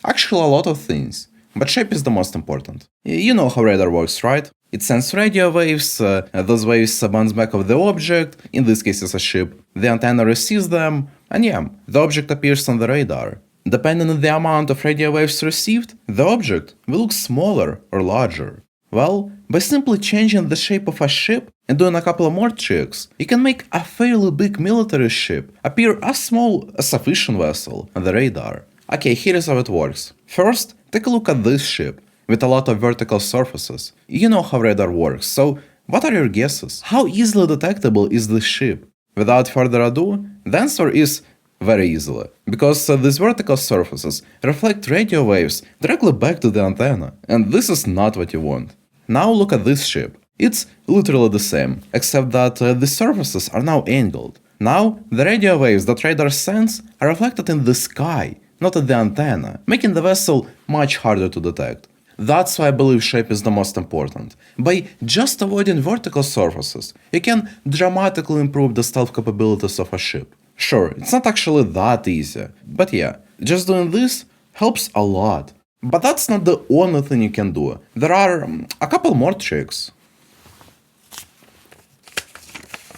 Actually, a lot of things, but shape is the most important. You know how radar works, right? It sends radio waves, those waves bounce back off the object, in this case it's a ship, the antenna receives them, and yeah, the object appears on the radar. Depending on the amount of radio waves received, the object will look smaller or larger. Well, by simply changing the shape of a ship and doing a couple of more tricks, you can make a fairly big military ship appear as small as a fishing vessel on the radar. Okay, here is how it works. First, take a look at this ship, with a lot of vertical surfaces. You know how radar works, so what are your guesses? How easily detectable is this ship? Without further ado, the answer is very easily, because these vertical surfaces reflect radio waves directly back to the antenna, and this is not what you want. Now look at this ship. It's literally the same, except that the surfaces are now angled. Now, the radio waves that radar sends are reflected in the sky, not at the antenna, making the vessel much harder to detect. That's why I believe shape is the most important. By just avoiding vertical surfaces, you can dramatically improve the stealth capabilities of a ship. Sure, it's not actually that easy, but yeah, just doing this helps a lot. But that's not the only thing you can do. There are a couple more tricks.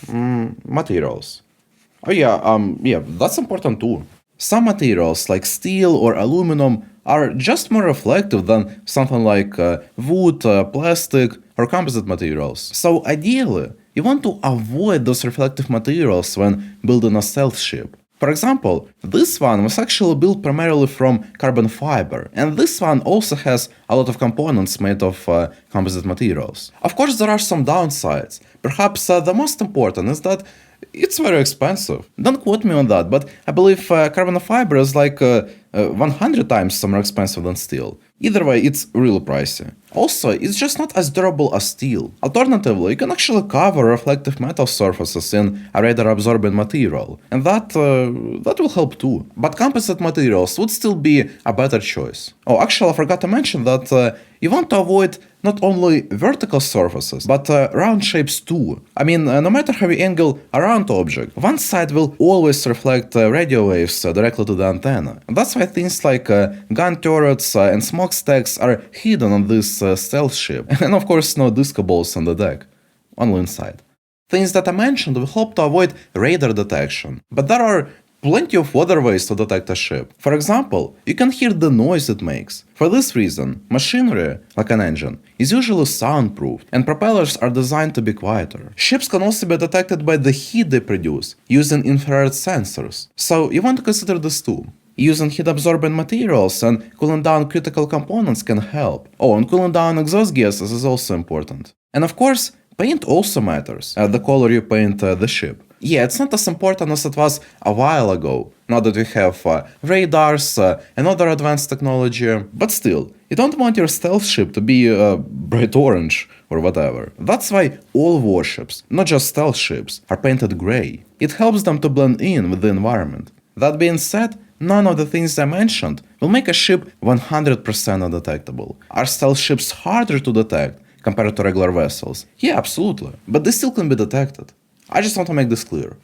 Materials. Oh yeah, that's important too. Some materials like steel or aluminum are just more reflective than something like wood, plastic, or composite materials. So ideally, you want to avoid those reflective materials when building a stealth ship. For example, this one was actually built primarily from carbon fiber, and this one also has a lot of components made of composite materials. Of course, there are some downsides. Perhaps the most important is that it's very expensive. Don't quote me on that, but I believe carbon fiber is like 100 times more expensive than steel. Either way, it's really pricey. Also, it's just not as durable as steel. Alternatively, you can actually cover reflective metal surfaces in a radar-absorbing material, and that will help too. But composite materials would still be a better choice. Oh, actually, I forgot to mention that you want to avoid not only vertical surfaces, but round shapes too. I mean, no matter how you angle a round object, one side will always reflect radio waves directly to the antenna. And that's why things like gun turrets and smokestacks are hidden on this stealth ship. And of course, no disco balls on the deck, only inside. Things that I mentioned will help to avoid radar detection, but there are plenty of other ways to detect a ship. For example, you can hear the noise it makes. For this reason, machinery, like an engine, is usually soundproofed, and propellers are designed to be quieter. Ships can also be detected by the heat they produce, using infrared sensors. So you want to consider this too. Using heat-absorbing materials and cooling down critical components can help. Oh, and cooling down exhaust gases is also important. And of course, paint also matters, the color you paint the ship. Yeah, it's not as important as it was a while ago, now that we have radars and other advanced technology, but still, you don't want your stealth ship to be bright orange or whatever. That's why all warships, not just stealth ships, are painted gray. It helps them to blend in with the environment. That being said, none of the things I mentioned will make a ship 100% undetectable. Are stealth ships harder to detect compared to regular vessels? Yeah, absolutely, but they still can be detected. I just want to make this clear.